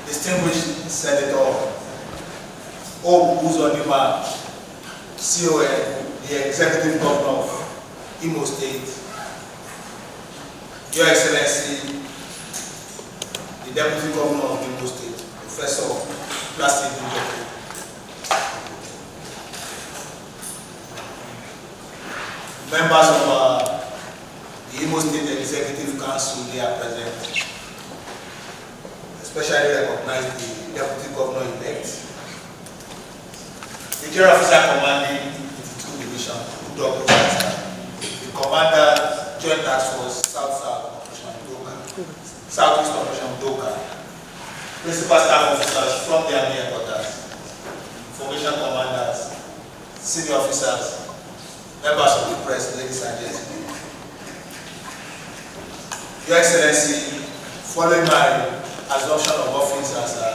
Distinguished Senator UZODIMMA, CON, the Executive Governor of IMO State, Your Excellency, the Deputy Governor of IMO State, Professor Plastic Njoko, members of the IMO State Executive Council, they are present. Especially recognize the Deputy Governor-elect, the General Officer commanding 52 Division, the Commander, Joint Task Force, South-South Operation Doka, Southeast Operation Doka, Principal Staff Officers from the Army Headquarters, Formation Commanders, Senior Officers, members of the press, ladies and gentlemen. Your Excellency, following my assumption of office as the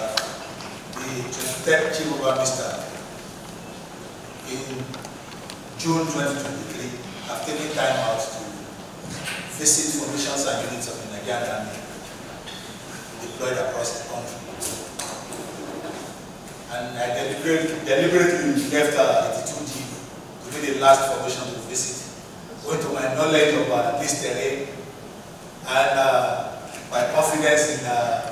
23rd Chief of Army Staff in June 2023, I've taken time out to visit formations and units of the Nigerian Army deployed across the country. And I deliberately left 82D to be the last formation to visit, owing to my knowledge of this terrain and my confidence in the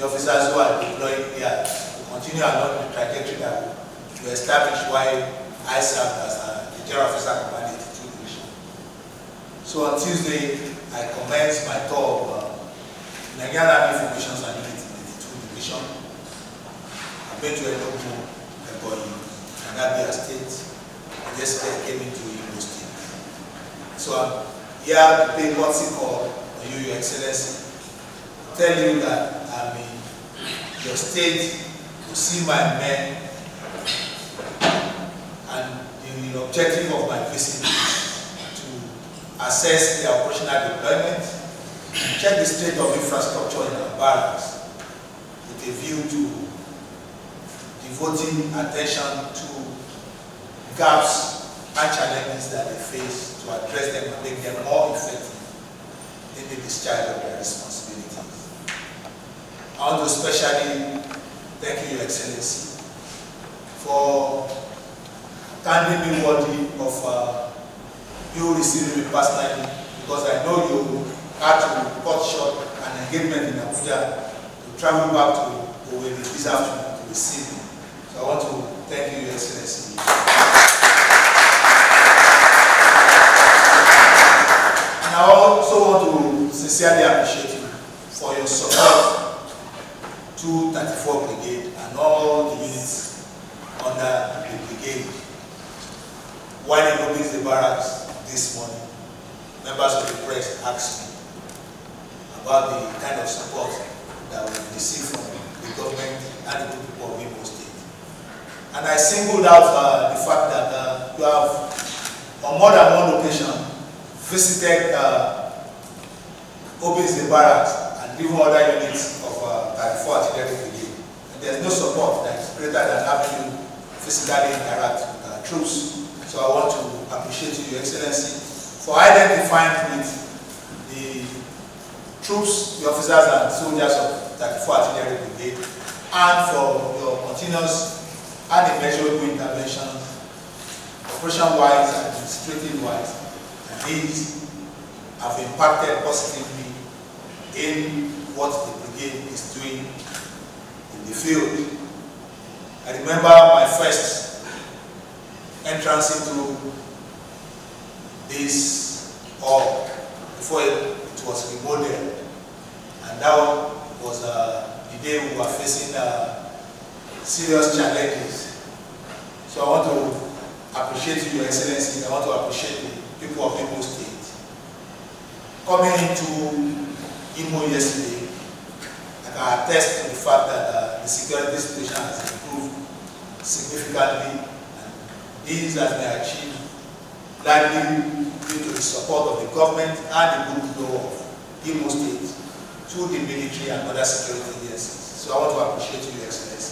officers who are deployed here to continue along the trajectory that we established while I served as the General Officer Commanding 82 Division. So on Tuesday, I commenced my tour of Nigerian Army formations and units in 82 Division. I've been to Enugu, Ebonyi, and Abia State, and yesterday I came into Imo State. So I'm here to pay courtesy call on you, Your Excellency, tell you that I'm in your state to see my men, and the objective of my visit is to assess their operational deployment, check the state of infrastructure in our barracks with a view to devoting attention to gaps and challenges that they face to address them and make them more effective in the discharge of their responsibilities. I want to especially thank you, Your Excellency, for standing me worthy of you receiving me personally, because I know you had to cut short an engagement in Abuja to travel back to Owerri this afternoon to receive me. So I want to thank you, Your Excellency. And I also want to sincerely appreciate you for your support to 34 Brigade and all the units under the brigade. While in opening the barracks this morning, members of the press asked me about the kind of support that we received from the government and the people of Imo State. And I singled out the fact that you have, on more than one occasion, visited Obis the barracks and even other units of 34 Artillery Brigade. And there's no support that is greater than having you physically interact with troops. So I want to appreciate you, Your Excellency, for identifying with the troops, the officers and soldiers of 34 Artillery Brigade, and for your continuous and immeasurable interventions, operation-wise and administrative-wise. And these have impacted positively in what the brigade is doing in the field. I remember my first entrance into this hall before it was remodeled, and that was the day we were facing serious challenges. So I want to appreciate you, Your Excellency. I want to appreciate the people of Imo State. Coming into Imo yesterday, I can attest to the fact that the security situation has improved significantly, and this has been achieved largely due to the support of the government and the good flow of Imo State to the military and other security agencies. So I want to appreciate you, Your Excellency.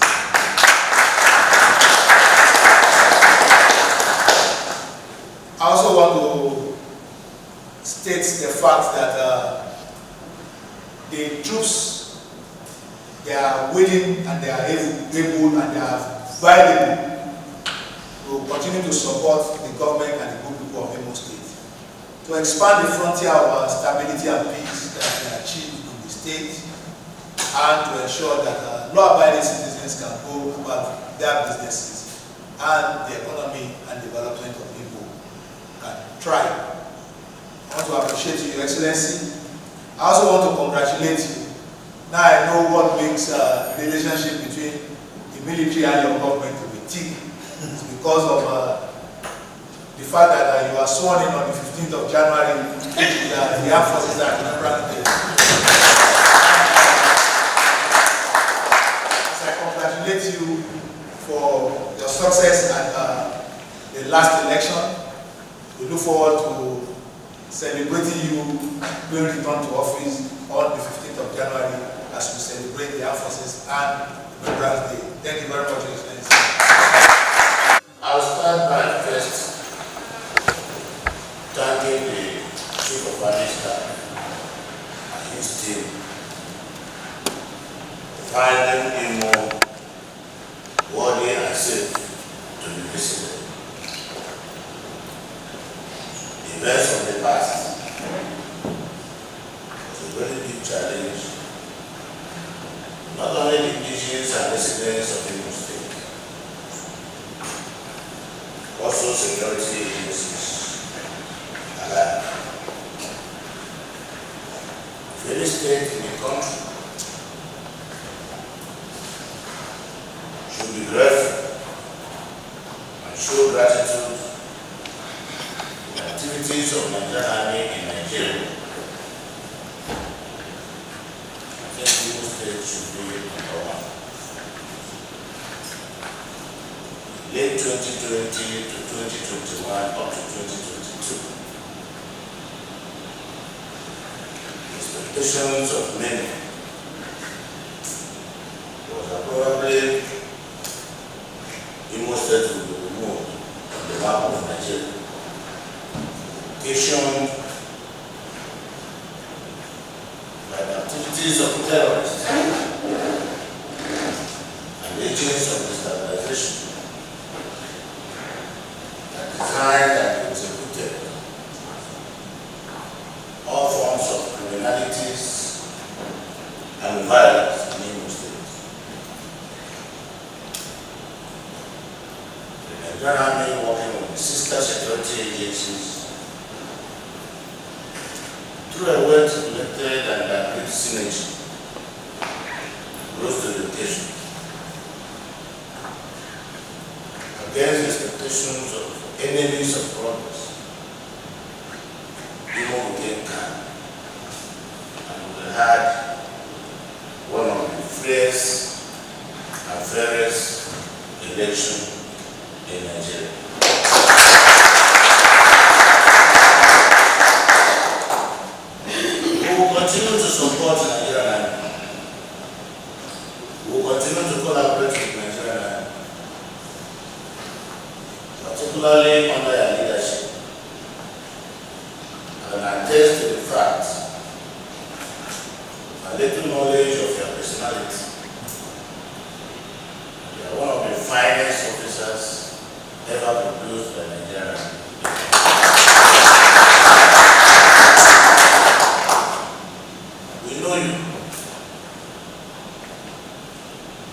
I also want to state the fact that the troops they are willing and they are able and they are viable to continue to support the government and the good people of Imo State, to expand the frontier of our stability and peace that has been achieved in the state, and to ensure that law-abiding citizens can go about their businesses and the economy and development of Imo can thrive. I want to appreciate you, Your Excellency. I also want to congratulate you. Now I know what makes the relationship between the military and your government to be thick. It's because of the fact that you are sworn in on the 15th of January, which is the Armed Forces Act. I congratulate you for your success at the last election. We look forward to celebrating you when you return to office on the 15th of January as we celebrate the Armed Forces and Veterans Day. Thank you very much, Your Excellency. I'll start by first thanking the Chief of Army Staff and his team for finding IMO worthy and safe to be visited. The events of the past was a very big challenge, not only the indigenous and residents of Imo State, also security agencies alike. Any state in the country should be grateful and show gratitude for the activities of Nigerian Army in Nigeria. I think Imo State should be number one. Late 2020 to 2021 up to 2022. Expectations of many was that probably Imo State will be removed from the map of Nigeria. Occasioned by the activities of terrorists and agents of destabilization that designed and executed all forms of criminalities and violence in Imo State. The Nigerian Army, working with the sister security agencies, through a well-articulated and agreed synergy, rose to the occasion against the expectations of enemies of progress. Imo became calm, and we had one of the freest and fairest elections in Nigeria. We will continue to support Nigerian Army. We will continue to collaborate with Nigerian Army, particularly under your leadership, and attest to the fact, a little knowledge of your personality. You are one of the finest officers ever produced by Nigeria. We know you,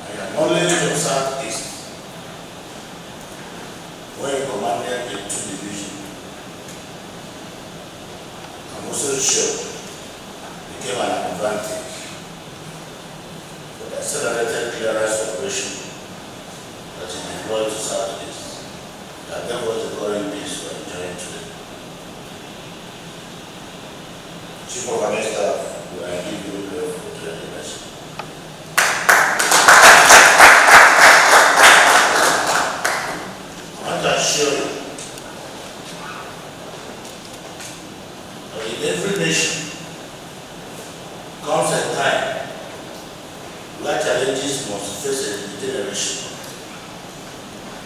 and your knowledge of Southeast, when you commanded the 2 divisions, I'm also sure became an advantage for the accelerated clearance operation that is deployed to Southeast, that gave us the growing peace we are enjoying today. Chief of Army Staff, we are indeed very grateful to your leadership. I want to assure you that in every nation comes a time where challenges must face a generation.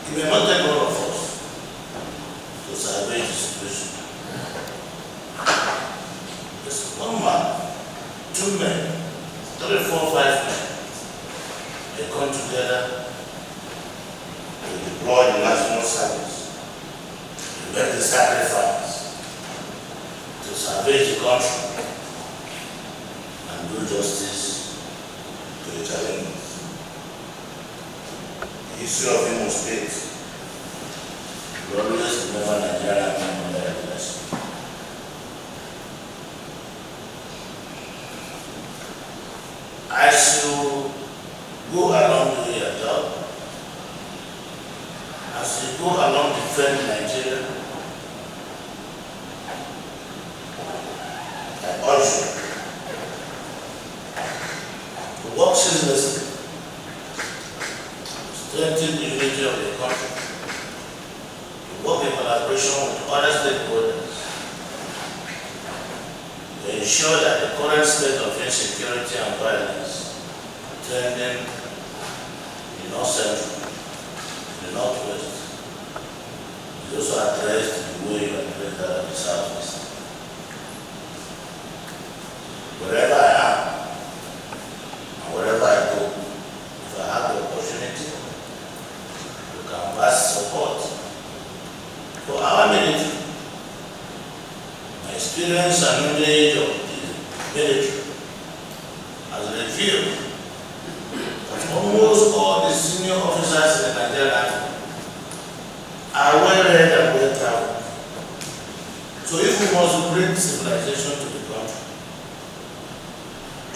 It may not take all of us to salvage the situation. There's 1 man, 2 men, 3, 4, 5 men come together to deploy the national service, to make the sacrifice, to salvage the country, and do justice to the challenges. The history of IMO State will always remember Nigeria and the nation. As you go along doing your job, as you go along defending Nigeria, I urge you to work ceaselessly to strengthen the unity of the country, to work in collaboration with other stakeholders, to ensure that the current state of insecurity and violence trending in the North Central, in the Northwest, is also addressed the way you address that of the Southwest. Wherever I am, and wherever I go, if I have the opportunity to canvass support for our military, my experience and knowledge of the military has revealed that almost all the senior officers in the Nigerian Army are well read and well traveled. So if we must bring civilization to the country,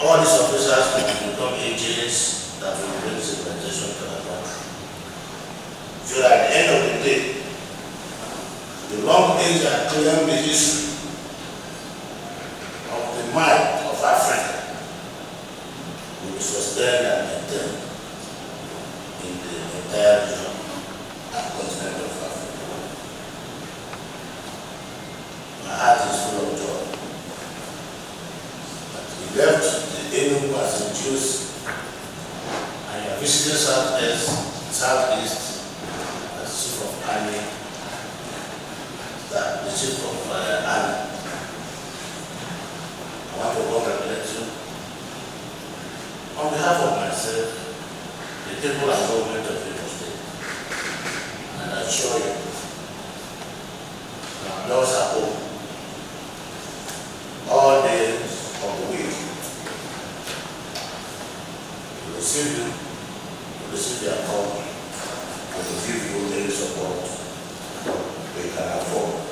all these officers will become agents that will bring civilization to the country. So at the end of the day, the long age and claim the history of the might of Africa will be sustained and maintained in the entire region and continent of Africa. My heart is full of joy that we left the Enugu as a Jews and you are visiting Southeast as Chief of Army, the Chief of Army. I want to congratulate you on behalf of myself, the people and government of Imo State, and I assure you, our doors are open all days of the week. To receive you, to receive your call, and to give you any support we can afford.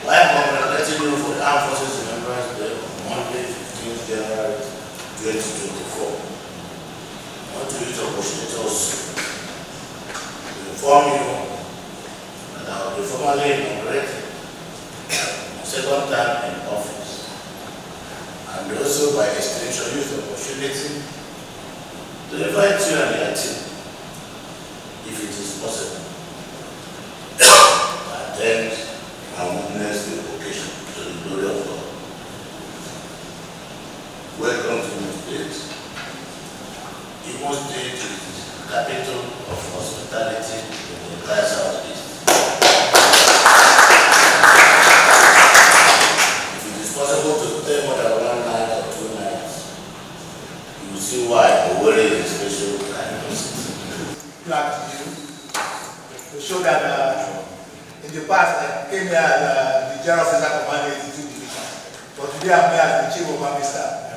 While congratulating you for the Armed Forces Remembrance Day on Monday, 15th January 2024, I want to use the opportunity also to inform you that I will be formally inaugurated my second term in office, and also by extension use the opportunity to invite you and your team, if it is possible, to attend and witness the occasion to the glory of God. Welcome to Imo State. Imo State is the capital of hospitality in the entire Southeast. If it is possible to stay more than 1 night or 2 nights, you will see why Owerri is a special kind of city. To show that in the past I came here as the General Officer commanding 82 Division, but today I'm here as the Chief of Army Staff.